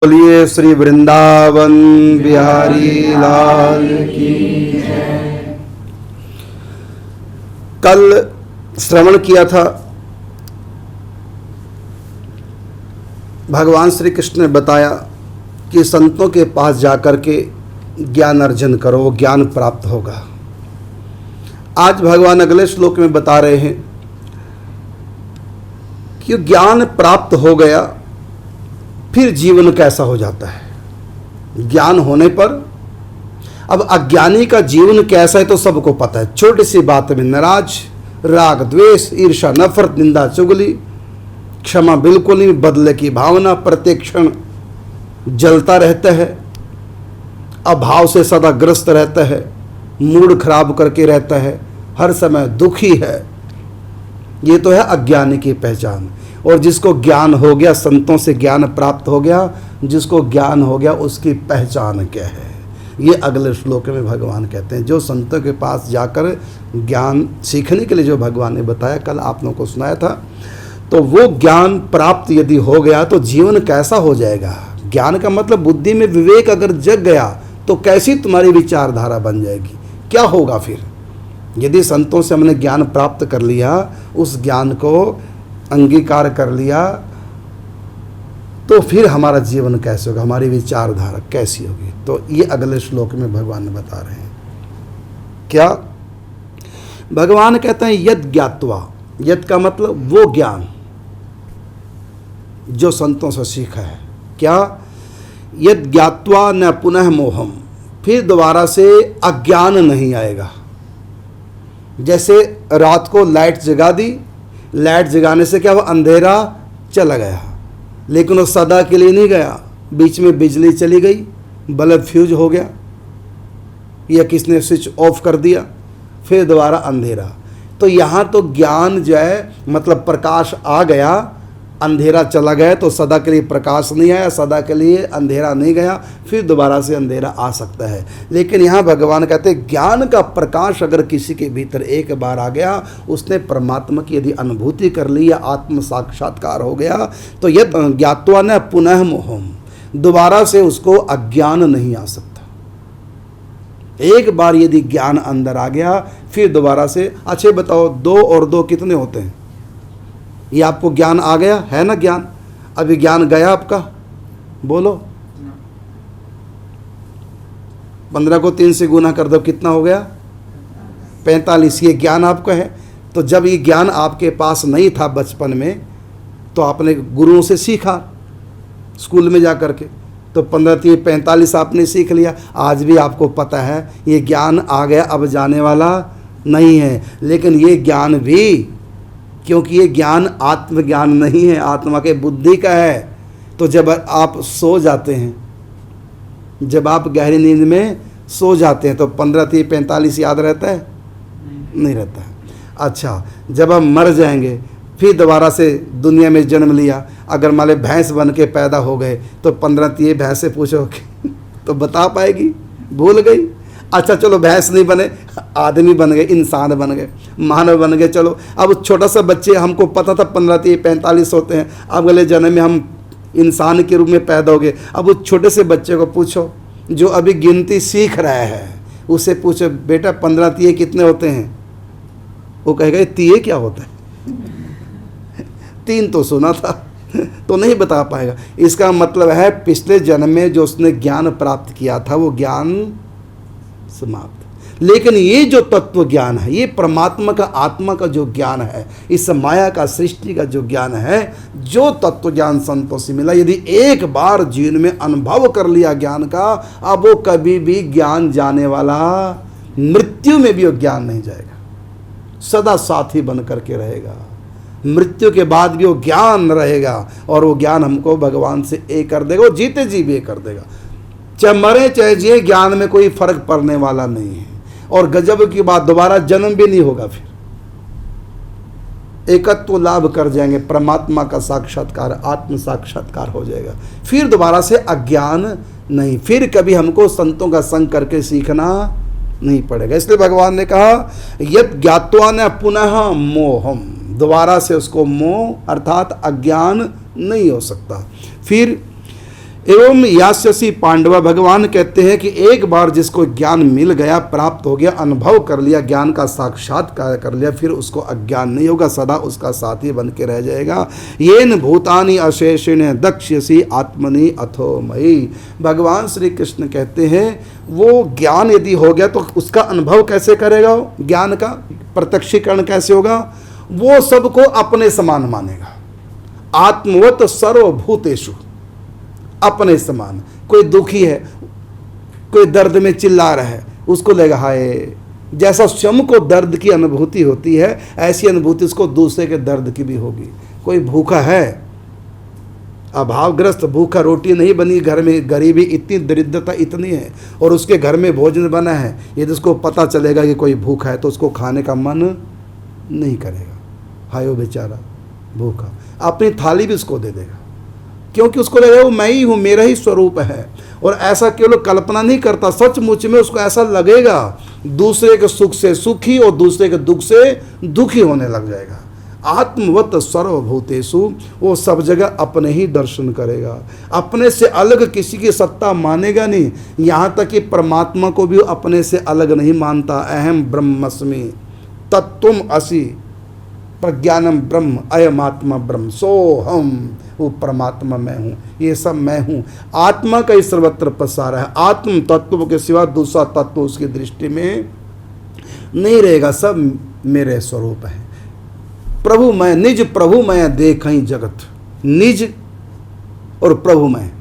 बोलिए श्री वृंदावन बिहारी लाल की जय। कल श्रवण किया था, भगवान श्री कृष्ण ने बताया कि संतों के पास जाकर के ज्ञान अर्जन करो, ज्ञान प्राप्त होगा। आज भगवान अगले श्लोक में बता रहे हैं कि ज्ञान प्राप्त हो गया फिर जीवन कैसा हो जाता है। ज्ञान होने पर अब अज्ञानी का जीवन कैसा है तो सबको पता है। छोटी सी बात में नाराज, राग द्वेष, ईर्ष्या नफरत, निंदा चुगली, क्षमा बिल्कुल नहीं, बदले की भावना, प्रत्येक क्षण जलता रहता है, अभाव से सदा ग्रस्त रहता है, मूड खराब करके रहता है, हर समय दुखी है। ये तो है अज्ञानी की पहचान। और जिसको ज्ञान हो गया, संतों से ज्ञान प्राप्त हो गया, जिसको ज्ञान हो गया उसकी पहचान क्या है, ये अगले श्लोक में भगवान कहते हैं। जो संतों के पास जाकर ज्ञान सीखने के लिए जो भगवान ने बताया, कल आप लोगों को सुनाया था, तो वो ज्ञान प्राप्त यदि हो गया तो जीवन कैसा हो जाएगा। ज्ञान का मतलब बुद्धि में विवेक अगर जग गया तो कैसी तुम्हारी विचारधारा बन जाएगी, क्या होगा फिर। यदि संतों से हमने ज्ञान प्राप्त कर लिया, उस ज्ञान को अंगीकार कर लिया, तो फिर हमारा जीवन कैसे होगा, हमारी विचारधारा कैसी होगी। तो ये अगले श्लोक में भगवान ने बता रहे हैं। क्या भगवान कहते हैं, यद ज्ञात्वा, यद का मतलब वो ज्ञान जो संतों से सीखा है। क्या, यद ज्ञात्वा न पुनः मोहम, फिर दोबारा से अज्ञान नहीं आएगा। जैसे रात को लाइट जगा दी, लाइट जगाने से क्या हुआ, अंधेरा चला गया, लेकिन वो सदा के लिए नहीं गया। बीच में बिजली चली गई, बल्ब फ्यूज हो गया, या किसने स्विच ऑफ कर दिया, फिर दोबारा अंधेरा। तो यहाँ तो ज्ञान जो है मतलब प्रकाश आ गया, अंधेरा चला गया, तो सदा के लिए प्रकाश नहीं आया, सदा के लिए अंधेरा नहीं गया, फिर दोबारा से अंधेरा आ सकता है। लेकिन यहाँ भगवान कहते हैं ज्ञान का प्रकाश अगर किसी के भीतर एक बार आ गया, उसने परमात्मा की यदि अनुभूति कर ली या आत्म साक्षात्कार हो गया, तो यह ज्ञात्वा न पुनः मोहम, दोबारा से उसको अज्ञान नहीं आ सकता। एक बार यदि ज्ञान अंदर आ गया, फिर दोबारा से, अच्छे बताओ 2 और 2 कितने होते हैं। ये आपको ज्ञान आ गया है ना, ज्ञान अभी ज्ञान गया आपका, बोलो। 15 को 3 से गुना कर दो, कितना हो गया, 45। ये ज्ञान आपका है। तो जब ये ज्ञान आपके पास नहीं था बचपन में, तो आपने गुरुओं से सीखा स्कूल में जा कर के, तो 15 3 45 आपने सीख लिया। आज भी आपको पता है ये ज्ञान आ गया, अब जाने वाला नहीं है। लेकिन ये ज्ञान भी, क्योंकि ये ज्ञान आत्मज्ञान नहीं है, आत्मा के बुद्धि का है। तो जब आप सो जाते हैं, जब आप गहरी नींद में सो जाते हैं, तो 15 3 45 याद रहता है, नहीं रहता है। अच्छा, जब हम मर जाएंगे, फिर दोबारा से दुनिया में जन्म लिया, अगर मान लो भैंस बन के पैदा हो गए, तो 15 3 भैंस से पूछो तो बता पाएगी, भूल गई। अच्छा चलो भैंस नहीं बने, आदमी बन गए, इंसान बन गए, मानव बन गए। चलो अब छोटा सा बच्चे, हमको पता था 15 3 45 होते हैं, अब अगले जन्म में हम इंसान के रूप में पैदा हो गए। अब उस छोटे से बच्चे को पूछो जो अभी गिनती सीख रहा है, उससे पूछो बेटा 15 3 कितने होते हैं, वो कहेगा 3 क्या होता है 3 तो सुना था तो नहीं बता पाएगा। इसका मतलब है पिछले जन्म में जो उसने ज्ञान प्राप्त किया था वो ज्ञान समाप्त। लेकिन ये जो तत्व ज्ञान है, ये परमात्मा का, आत्मा का जो ज्ञान है, इस माया का, सृष्टि का जो ज्ञान है, जो तत्व ज्ञान संतों से मिला, यदि एक बार जीवन में अनुभव कर लिया ज्ञान का, अब वो कभी भी ज्ञान जाने वाला, मृत्यु में भी वो ज्ञान नहीं जाएगा, सदा साथी बन करके रहेगा। मृत्यु के बाद भी वो ज्ञान रहेगा, और वो ज्ञान हमको भगवान से एक कर देगा, वो जीते जी भी एक कर देगा। चाहे मरे चाहे जिए, ज्ञान में कोई फर्क पड़ने वाला नहीं है। और गजब की बात, दोबारा जन्म भी नहीं होगा, फिर एकत्व लाभ कर जाएंगे, परमात्मा का साक्षात्कार, आत्म साक्षात्कार हो जाएगा। फिर दोबारा से अज्ञान नहीं, फिर कभी हमको संतों का संग करके सीखना नहीं पड़ेगा। इसलिए भगवान ने कहा, यद ज्ञात्वा न पुनः मोहम, दोबारा से उसको मोह अर्थात अज्ञान नहीं हो सकता। फिर एवं यास्यसि पांडवा, भगवान कहते हैं कि एक बार जिसको ज्ञान मिल गया, प्राप्त हो गया, अनुभव कर लिया, ज्ञान का साक्षात्कार कर लिया, फिर उसको अज्ञान नहीं होगा, सदा उसका साथी बन के रह जाएगा। येन भूतानि अशेषेण दक्ष्यसि आत्मनि अथो मयि। भगवान श्री कृष्ण कहते हैं वो ज्ञान यदि हो गया तो उसका अनुभव कैसे करेगा, ज्ञान का प्रत्यक्षीकरण कैसे होगा, वो सबको अपने समान मानेगा। आत्मवत सर्वभूतेषु, अपने समान। कोई दुखी है, कोई दर्द में चिल्ला रहा है, उसको लगेगा हाय, जैसा स्वयं को दर्द की अनुभूति होती है ऐसी अनुभूति उसको दूसरे के दर्द की भी होगी। कोई भूखा है, अभावग्रस्त भूखा, रोटी नहीं बनी घर में, गरीबी इतनी, दरिद्रता इतनी है और उसके घर में भोजन बना है, यदि उसको पता चलेगा कि कोई भूखा है तो उसको खाने का मन नहीं करेगा। हाय वो बेचारा भूखा, अपनी थाली भी उसको दे देगा, क्योंकि उसको लगेगा वो मैं ही हूँ, मेरा ही स्वरूप है। और ऐसा केवल कल्पना नहीं करता, सचमुच में उसको ऐसा लगेगा दूसरे के सुख से सुखी और दूसरे के दुख से दुखी होने लग जाएगा। आत्मवत सर्वभूतेषु, वो सब जगह अपने ही दर्शन करेगा, अपने से अलग किसी की सत्ता मानेगा नहीं। यहाँ तक कि परमात्मा को भी अपने से अलग नहीं मानता। अहम ब्रह्मस्मि तत्त्वम असि प्रज्ञानम ब्रह्म अयमात्मा ब्रह्म सोहम, वो परमात्मा मैं हूँ, ये सब मैं हूँ। आत्मा का ही सर्वत्र पसारा है, आत्म तत्व के सिवा दूसरा तत्व उसकी दृष्टि में नहीं रहेगा, सब मेरे स्वरूप है। प्रभु मैं, निज प्रभु मैं देखहीं जगत, निज और प्रभु मैं,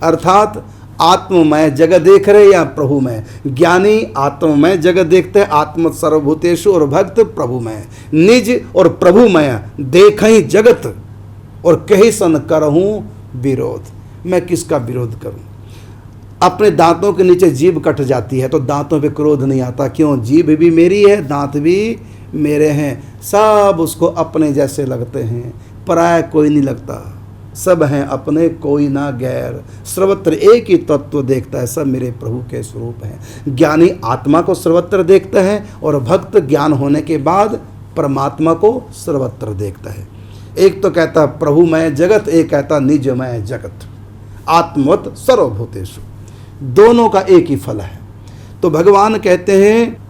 अर्थात आत्ममय जगत देख रहे या प्रभुमय। ज्ञानी आत्ममय जगत देखते हैं, आत्म सर्वभूतेषु, और भक्त प्रभुमय। निज और प्रभुमय देखहीं जगत और कहीं सन करहूँ विरोध, मैं किसका विरोध करूँ। अपने दांतों के नीचे जीभ कट जाती है तो दांतों पे क्रोध नहीं आता, क्यों, जीभ भी मेरी है, दांत भी मेरे हैं, सब उसको अपने जैसे लगते हैं, पराया कोई नहीं लगता, सब हैं अपने, कोई ना गैर, सर्वत्र एक ही तत्व देखता है, सब मेरे प्रभु के स्वरूप हैं। ज्ञानी आत्मा को सर्वत्र देखता है और भक्त ज्ञान होने के बाद परमात्मा को सर्वत्र देखता है। एक तो कहता प्रभु मैं जगत, एक कहता निज मैं जगत, आत्मवत सर्वभूतेषु, दोनों का एक ही फल है। तो भगवान कहते हैं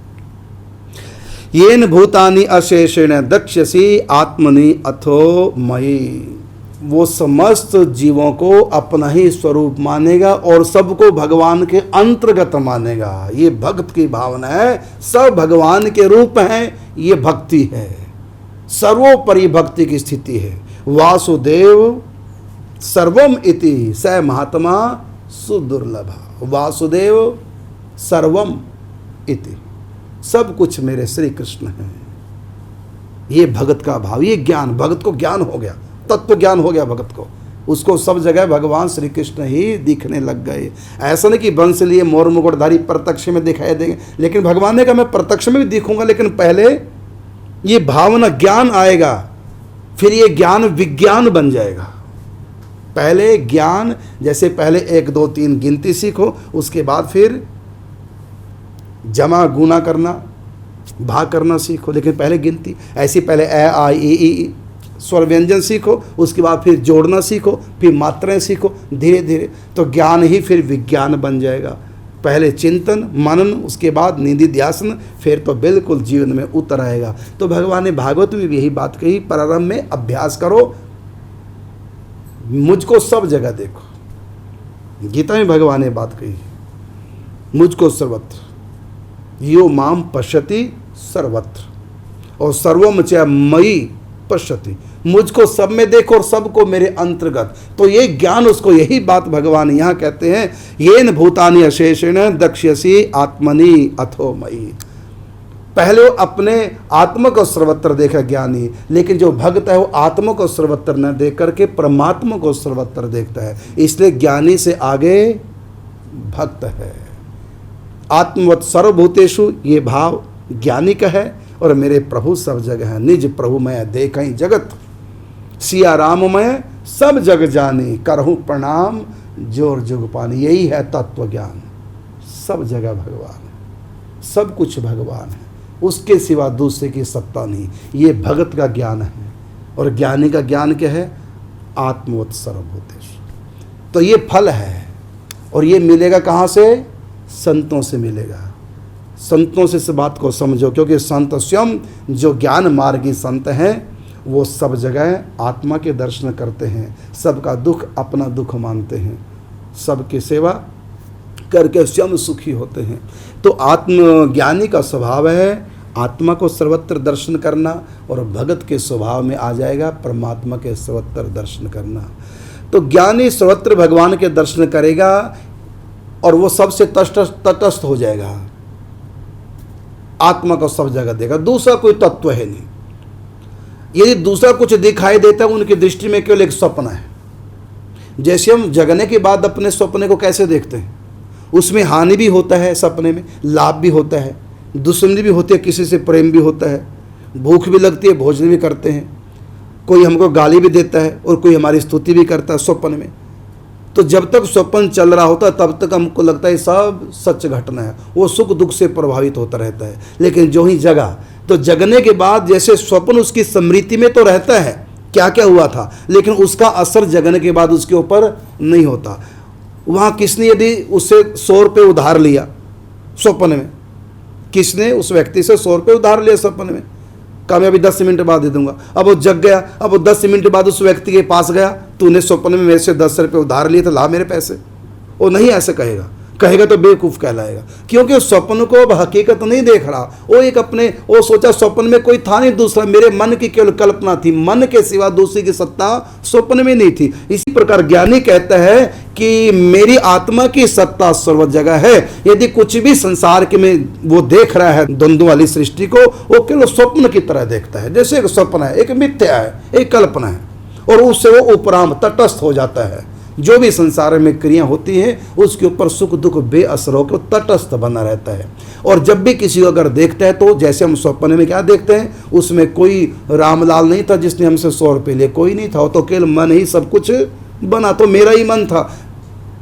येन भूतानि अशेषेण दक्ष्यसि आत्मनि अथो मयि, वो समस्त जीवों को अपना ही स्वरूप मानेगा और सबको भगवान के अंतर्गत मानेगा। ये भक्त की भावना है, सब भगवान के रूप हैं, ये भक्ति है, सर्वोपरि भक्ति की स्थिति है। वासुदेव सर्वम इति स महात्मा सुदुर्लभा, वासुदेव सर्वम इति, सब कुछ मेरे श्री कृष्ण हैं। ये भगत का भाव, ये ज्ञान, भगत को ज्ञान हो गया, तत्व ज्ञान हो गया भगत को, उसको सब जगह भगवान श्री कृष्ण ही दिखने लग गए। ऐसा नहीं कि वंश लिए मोर मुकुटधारी प्रत्यक्ष में दिखाई देंगे, लेकिन भगवान ने कहा मैं प्रत्यक्ष में भी दिखूंगा, लेकिन पहले ये भावना ज्ञान आएगा, फिर ये ज्ञान विज्ञान बन जाएगा। पहले ज्ञान, जैसे पहले 1 2 3 गिनती सीखो, उसके बाद फिर जमा गुना करना, भाग करना सीखो, लेकिन पहले गिनती। ऐसी पहले ए आ ई स्वर व्यंजन सीखो, उसके बाद फिर जोड़ना सीखो, फिर मात्राएं सीखो, धीरे धीरे तो ज्ञान ही फिर विज्ञान बन जाएगा। पहले चिंतन मनन, उसके बाद निधिध्यासन, फिर तो बिल्कुल जीवन में उतर आएगा। तो भगवान ने भागवत में भी यही बात कही, प्रारंभ में अभ्यास करो, मुझको सब जगह देखो। गीता में भगवान ने बात कही, मुझको सर्वत्र, यो माम पश्यति सर्वत्र, और सर्वम च मयि पश्यति, मुझको सब में देखो और सबको मेरे अंतर्गत। तो ये ज्ञान, उसको यही बात भगवान यहाँ कहते हैं, येन भूतानि अशेषेण दक्ष्यसि आत्मनि अथो मयि। पहले वो अपने आत्मा को सर्वत्र देखा ज्ञानी, लेकिन जो भक्त है वो आत्मा को सर्वत्र न देख करके परमात्मा को सर्वत्र देखता है, इसलिए ज्ञानी से आगे भक्त है। आत्मवत सर्वभूतेषु, ये भाव ज्ञानी का है, और मेरे प्रभु सब जगह है। निज प्रभु मैं देखहीं जगत, सिया राम मैं सब जग जानी, करहूँ प्रणाम जोर जुग पानी। यही है तत्व ज्ञान, सब जगह भगवान है, सब कुछ भगवान है, उसके सिवा दूसरे की सत्ता नहीं। ये भगत का ज्ञान है। और ज्ञानी का ज्ञान क्या है? आत्मवत सर्वभूतेषु, तो ये फल है, और ये मिलेगा कहाँ से? संतों से मिलेगा। संतों से इस बात को समझो, क्योंकि संत स्वयं जो ज्ञान मार्गी संत हैं वो सब जगह आत्मा के दर्शन करते हैं, सबका दुख अपना दुख मानते हैं, सबकी सेवा करके स्वयं सुखी होते हैं। तो आत्मज्ञानी का स्वभाव है आत्मा को सर्वत्र दर्शन करना, और भगत के स्वभाव में आ जाएगा परमात्मा के सर्वत्र दर्शन करना। तो ज्ञानी सर्वत्र भगवान के दर्शन करेगा और वो सबसे तटस्थ हो जाएगा, आत्मा को सब जगह देगा, दूसरा कोई तत्व है नहीं। यदि दूसरा कुछ दिखाई देता है उनकी दृष्टि में केवल एक स्वप्न है। जैसे हम जगने के बाद अपने सपने को कैसे देखते हैं, उसमें हानि भी होता है, सपने में लाभ भी होता है, दुश्मनी भी होती है, किसी से प्रेम भी होता है, भूख भी लगती है, भोजन भी करते हैं, कोई हमको गाली भी देता है और कोई हमारी स्तुति भी करता है स्वप्न में। तो जब तक स्वप्न चल रहा होता है तब तक हमको लगता है सब सच घटना है, वो सुख दुख से प्रभावित होता रहता है। लेकिन जो ही जगा तो जगने के बाद जैसे स्वप्न उसकी स्मृति में तो रहता है क्या क्या हुआ था, लेकिन उसका असर जगने के बाद उसके ऊपर नहीं होता। वहाँ किसने यदि उससे 100 रुपये उधार लिया स्वप्न में, किसने उस व्यक्ति से 100 रुपये उधार लिया स्वप्न में, कहा मैं अभी 10 मिनट बाद दे दूंगा, अब वो जग गया, अब वो 10 मिनट बाद उस व्यक्ति के पास गया, तूने स्वप्न में मेरे से 10 रुपये उधार लिए थे, ला मेरे पैसे। वो नहीं ऐसे कहेगा, कहेगा तो बेवकूफ़ कहलाएगा, क्योंकि स्वप्न को अब हकीकत नहीं देख रहा। वो एक अपने वो सोचा स्वप्न में कोई था नहीं दूसरा, मेरे मन की केवल कल्पना थी, मन के सिवा दूसरी की सत्ता स्वप्न में नहीं थी। इसी प्रकार ज्ञानी कहता है कि मेरी आत्मा की सत्ता सर्व जगह है। यदि कुछ भी संसार के में वो देख रहा है द्वंद्व वाली सृष्टि को, वो केवल स्वप्न की तरह देखता है, जैसे एक स्वप्न है, एक मिथ्या है, एक कल्पना है, और उससे वो उपराम तटस्थ हो जाता है। जो भी संसार में क्रिया होती हैं उसके ऊपर सुख दुख बेअसर होकर तटस्थ बना रहता है। और जब भी किसी को अगर देखता है तो जैसे हम स्वप्न में क्या देखते हैं, उसमें कोई रामलाल नहीं था जिसने हमसे 100 रुपये लिए, कोई नहीं था, वो तो केवल मन ही सब कुछ बना। तो मेरा ही मन था,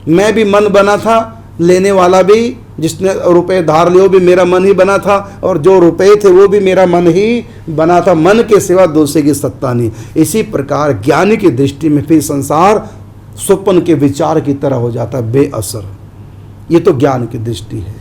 मैं भी मन बना था, लेने वाला भी जिसने रुपए धार लिए वो भी मेरा मन ही बना था, और जो रुपए थे वो भी मेरा मन ही बना था, मन के सिवा दूसरे की सत्ता नहीं। इसी प्रकार ज्ञानी की दृष्टि में फिर संसार स्वप्न के विचार की तरह हो जाता है, बेअसर। ये तो ज्ञान की दृष्टि है,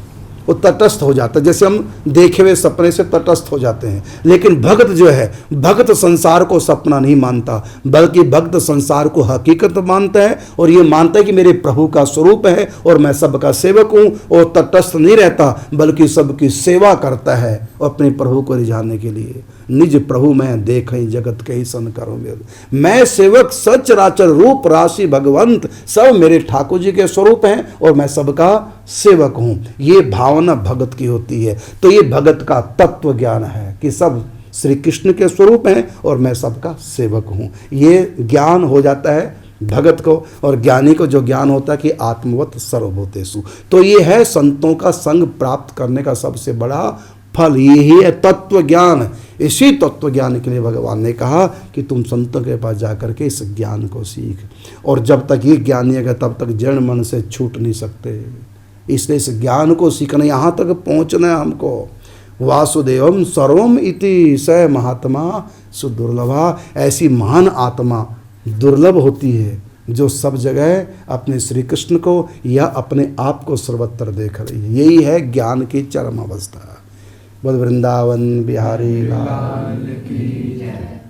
वो तटस्थ हो जाता है, जैसे हम देखे हुए सपने से तटस्थ हो जाते हैं। लेकिन भक्त जो है, भक्त संसार को सपना नहीं मानता, बल्कि भक्त संसार को हकीकत मानता है, और ये मानता है कि मेरे प्रभु का स्वरूप है और मैं सबका सेवक हूँ, और तटस्थ नहीं रहता बल्कि सबकी सेवा करता है अपने प्रभु को रिझाने के लिए। निज प्रभु मैं देखई जगत के ही सन करो मेरे, मैं सेवक सच राचर रूप राशि भगवंत, सब मेरे ठाकुर जी के स्वरूप हैं और मैं सबका सेवक हूँ। ये भावना भगत की होती है। तो ये भगत का तत्व ज्ञान है कि सब श्री कृष्ण के स्वरूप हैं और मैं सबका सेवक हूँ। ये ज्ञान हो जाता है भगत को, और ज्ञानी को जो ज्ञान होता है कि आत्मवत सर्वभूतेषु। तो ये है संतों का संग प्राप्त करने का सबसे बड़ा फल, यही है तत्व ज्ञान। इसी तत्व ज्ञान के लिए भगवान ने कहा कि तुम संतों के पास जाकर के इस ज्ञान को सीख, और जब तक ये ज्ञान नहीं है तब तक जड़ मन से छूट नहीं सकते। इसलिए इस ज्ञान को सीखना, यहाँ तक पहुँचना है हमको। वासुदेवम सर्वम इति स महात्मा सुदुर्लभा, ऐसी महान आत्मा दुर्लभ होती है जो सब जगह अपने श्री कृष्ण को या अपने आप को सर्वत्र देख रही है। यही है ज्ञान की चरम अवस्था। बोल वृंदावन बिहारी लाल की जय।